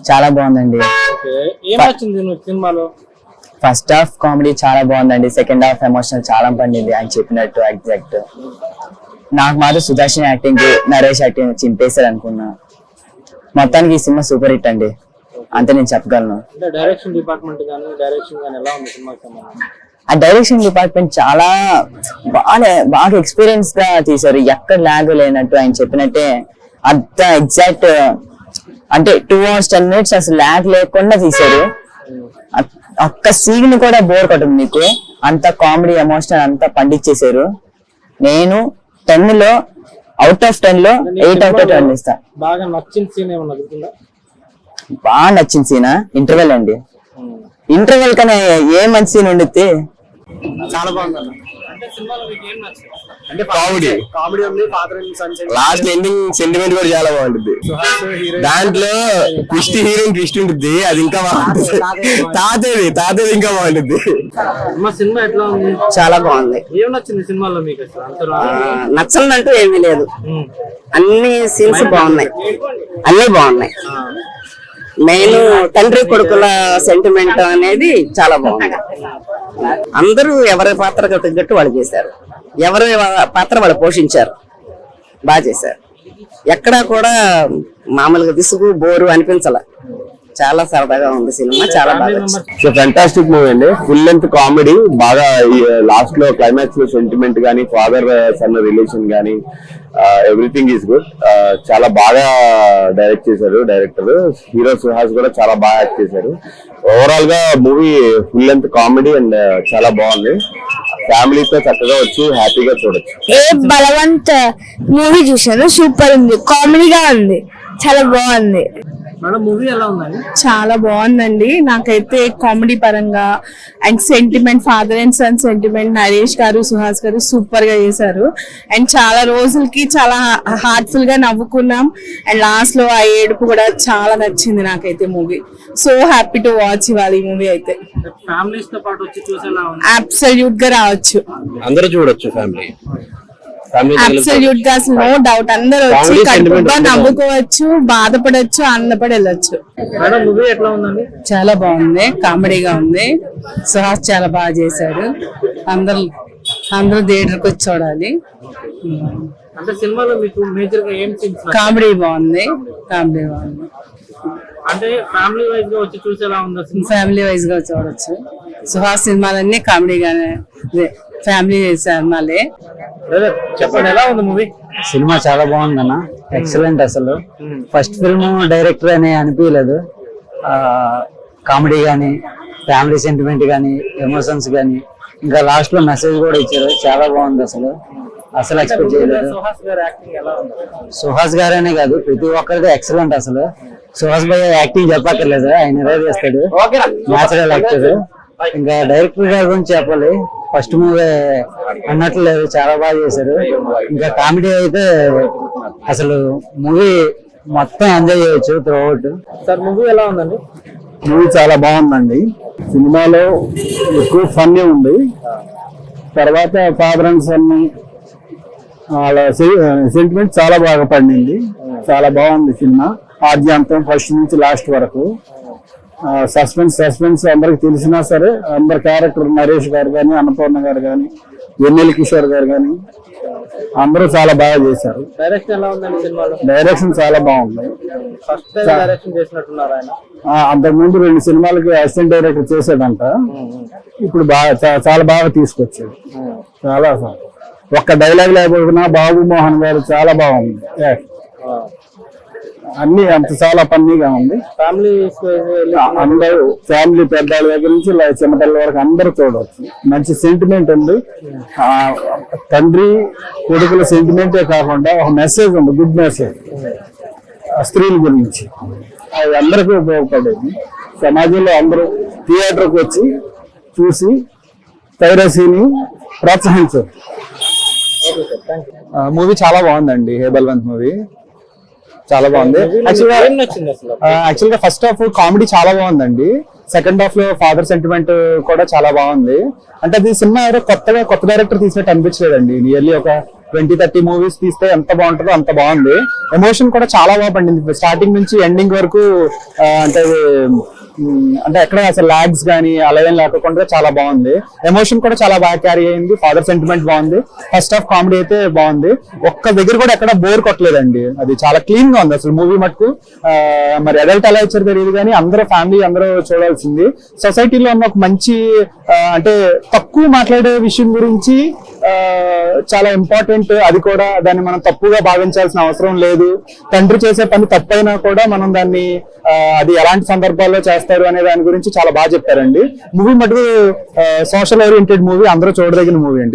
చాలా బాగుందండి. సినిమాలో ఫస్ట్ హాఫ్ కామెడీ చాలా బాగుందండి, సెకండ్ హాఫ్ ఎమోషనల్ చాలా పండింది ఆయన చెప్పినట్టు ఎగ్జాక్ట్. నాకు మాత్రం సుదర్శన్ యాక్టింగ్, నరేష్ యాక్టింగ్ చింపేశారు అనుకున్నా. మొత్తానికి ఈ సినిమా సూపర్ హిట్ అండి, అంతే నేను చెప్పగలను. డైరెక్షన్ డిపార్ట్మెంట్ ఎలా ఉంది సినిమాకి? ఆ డైరెక్షన్ డిపార్ట్మెంట్ చాలా బాగా ఎక్స్పీరియన్స్ గా తీశారు, ఎక్కడ ల్యాగ్ లేనట్టు ఆయన చెప్పినట్టే అంత ఎగ్జాక్ట్. అంటే 2 hours 10 minutes అసలు ల్యాగ్ లేకుండా తీశారు. ఒక్క సీన్ కూడా బోర్ కొట్టదు మీకు, అంత కామెడీ ఎమోషనల్ అంతా పండించేశారు. నేను 10 లో అవుట్ ఆఫ్ 10 లో 8 out of 10 ఇస్తా. బాగా నచ్చిన సీన్ ఏమన్నా గుర్తుందా? బాగా నచ్చిన సీనా ఇంటర్వెల్ అండి. ఇంటర్వెల్ కన్నా ఏ మంచి సీన్ ఉండిద్ది. చాలా బాగుంది. అంటే సినిమాలో మీకు ఏం నచ్చింది? అంటే కామెడీ ఉంది, father and son last ending sentiment కూడా చాలా బాగుంటుంది. దాంట్లో ట్విస్ట్ హీరోయిన్ ట్విస్ట్ ఉంటుంది, అది ఇంకా బాగుంటుంది. తాతది ఇంకా బాగుంటుంది. సినిమా ఎట్లా ఉంది? చాలా బాగుంది. ఏం నచ్చింది సినిమాలో మీకు? నచ్చలంటూ ఏమీ లేదు, అన్ని సీన్స్ బాగున్నాయి, అన్ని బాగున్నాయి. మెయిన్ తండ్రి కొడుకుల సెంటిమెంట్ అనేది చాలా బాగుంది. అందరూ ఎవరి పాత్రకు తగ్గట్టు వాళ్ళు చేశారు, ఎవరి పాత్ర వాళ్ళు పోషించారు, బాగా చేశారు. ఎక్కడా కూడా మామూలుగా విసుగు బోరు అనిపించాల, చాలా సరదాగా ఉంది సినిమా, చాలా బాగా. సో ఫెంటాస్టిక్ మూవీ అండి, ఫుల్ లెంత్ కామెడీ, బాగా లాస్ట్ లో క్లైమాక్స్ లో సెంటిమెంట్ గానీ, ఫాదర్ సన్ రిలేషన్ గానీ, ఎవ్రీథింగ్ ఈస్ గుడ్. చాలా బాగా డైరెక్ట్ చేశారు డైరెక్టర్. హీరో సుహాస్ కూడా చాలా బాగా యాక్ట్ చేశారు. ఓవరాల్ గా movie full length comedy and చాలా బాగుంది. ఫ్యామిలీతో చక్కగా వచ్చి హ్యాపీగా చూడొచ్చు. బలవంత్ మూవీ చూసాను, సూపర్ ఉంది, కామెడీగా ఉంది, చాలా బాగుంది. మూవీ ఎలా ఉందండి? చాలా బాగుందండి. నాకైతే కామెడీ పరంగా and sentiment, father and son sentiment Naresh గారు, సుహాస్ గారు సూపర్ గా చేశారు. అండ్ చాలా రోజులకి చాలా హార్ట్ఫుల్ గా నవ్వుకున్నాం. అండ్ లాస్ట్ లో ఆ ఏడుపు కూడా చాలా నచ్చింది నాకైతే movie. So happy to watch ఇవాళ ఈ మూవీ అయితే. ఫ్యామిలీస్ తో పాటు వచ్చి చూసేలా ఉంది. అబ్సల్యూట్ గా రావచ్చు, అందరూ చూడొచ్చు. ఫ్యామిలీ అబ్సల్యూట్ గా అసలు నో డౌట్, అందరూ వచ్చి కడుపుగా నవ్వుకోవచ్చు, బాధపడచ్చు, ఆనందపడి వెళ్ళొచ్చు. మూవీ ఎట్లా ఉందండి? చాలా బాగుంది, కామెడీగా ఉంది. సుహాస్ చాలా బాగా చేశాడు. అందరూ థియేటర్కి వచ్చి చూడాలి. అంటే సినిమాలో మీకు మేజర్ గా ఏం సీన్స్? కామెడీ బాగుంది, కామెడీ బాగుంది. అంటే ఫ్యామిలీ వైజ్ గా వచ్చి చూసేలా ఉందా? ఫ్యామిలీ వైజ్ గా చూడొచ్చు. సుహాస్ సినిమాలన్నీ కామెడీగానే, ఫ్యామిలీ సినిమాలే. చెప్పండి ఎలా ఉంది మూవీ? సినిమా చాలా బాగుందన్న, ఎక్సలెంట్. అసలు ఫస్ట్ ఫిల్మ్ డైరెక్టర్ అని అనిపించలేదు. కామెడీ గానీ, ఫ్యామిలీ సెంటిమెంట్ గానీ, ఎమోషన్స్ గానీ, ఇంకా లాస్ట్ లో మెసేజ్ కూడా ఇచ్చారు, చాలా బాగుంది. అసలు ఎక్స్పెక్ట్ చేయలేదు. సుహాస్ గారనే కాదు, ప్రతి ఒక్కరిది ఎక్సలెంట్. అసలు సుహాస్ భాయ్ యాక్టింగ్ చెప్పక్కర్లేదు, ఆయన ఎలా చేస్తాడు, న్యాచురల్ యాక్టర్. ఇంకా డైరెక్టర్ గారి గురించి చెప్పాలి, ఫస్ట్ మూవీ అన్నట్లు లేదు, చాలా బాగా చేశారు. ఇంకా కామెడీ అయితే అసలు మూవీ మొత్తం ఎంజాయ్ చేయొచ్చు త్రూ అవుట్. సార్ మూవీ ఎలా ఉందండి? మూవీ చాలా బాగుందండి. సినిమాలో ఎక్కువ ఫన్ ఉంది. తర్వాత ఫాదర్ అండ్ సన్ వాళ్ళ సెంటిమెంట్ చాలా బాగా పండింది, చాలా బాగుంది సినిమా. ఆద్యాంతం ఫస్ట్ నుంచి లాస్ట్ వరకు సస్పెన్స్ అందరికి తెలిసినా సరే, అందరి క్యారెక్టర్ నరేష్ గారు కానీ, అన్నపూర్ణ గారు కానీ, వెన్నెల కిషోర్ గారు కానీ అందరూ చాలా బాగా చేశారు. డైరెక్షన్ ఎలా ఉందండి సినిమాలో? డైరెక్షన్ చాలా బాగుంది. ఫస్ట్ టైం డైరెక్షన్ చేసినట్టున్నారు ఆయన. అంతకుముందు 2 సినిమాలకి అసిస్టెంట్ డైరెక్టర్ చేసేదంట, ఇప్పుడు చాలా బాగా తీసుకొచ్చాడు. చాలా ఒక్క డైలాగ్ లేకపోయినా బాబు మోహన్ గారు చాలా బాగుంది. అన్ని అంత చాలా ఫన్నీగా ఉంది. అందరూ ఫ్యామిలీ పెద్దల దగ్గర నుంచి చిన్నపిల్లల వరకు అందరూ చూడవచ్చు. మంచి సెంటిమెంట్ ఉంది. తండ్రి కొడుకుల సెంటిమెంటే కాకుండా ఒక మెసేజ్ ఉంది, గుడ్ మెసేజ్ స్త్రీల గురించి. అది అందరికీ ఉపయోగపడేది. సమాజంలో అందరూ థియేటర్కి వచ్చి చూసి పైరసీని ప్రోత్సహించారు. మూవీ చాలా బాగుందండి, హే బల్వంత్ మూవీ చాలా బాగుంది. యాక్చువల్ గా ఫస్ట్ హాఫ్ కామెడీ చాలా బాగుందండి, సెకండ్ హాఫ్ లో ఫాదర్ సెంటిమెంట్ కూడా చాలా బాగుంది. అంటే అది సినిమా ఎవరో కొత్త డైరెక్టర్ తీసినట్టు అనిపించలేదండి. నియర్లీ ఒక 20-30 మూవీస్ తీస్తే ఎంత బాగుంటుందో అంత బాగుంది. ఎమోషన్ కూడా చాలా బాగా పండింది స్టార్టింగ్ నుంచి ఎండింగ్ వరకు. అంటే ఎక్కడ అసలు లాగ్స్ కానీ అలా ఏం లేకుండా చాలా బాగుంది. ఎమోషన్ కూడా చాలా బాగా క్యారీ అయింది. ఫాదర్ సెంటిమెంట్ బాగుంది. ఫస్ట్ హాఫ్ కామెడీ అయితే బాగుంది. ఒక్క దగ్గర కూడా ఎక్కడ బోర్ కొట్టలేదండి. అది చాలా క్లీన్ గా ఉంది అసలు మూవీ మటుకు. మరి అడల్ట్ ఎలా ఇచ్చారు తెలియదు కానీ అందరూ ఫ్యామిలీ అందరూ చూడాల్సింది. సొసైటీలో ఉన్న ఒక మంచి అంటే తక్కువ మాట్లాడే విషయం గురించి చాలా ఇంపార్టెంట్. అది కూడా దాన్ని మనం తప్పుగా భావించాల్సిన అవసరం లేదు. తండ్రి చేసే పని తప్పైనా కూడా మనం దాన్ని అది ఎలాంటి సందర్భాల్లో చేస్తారు అనే దాని గురించి చాలా బాగా చెప్పారండి. మూవీ మటుకు సోషల్ ఓరియంటెడ్ మూవీ, అందరూ చూడదగిన మూవీ అండి.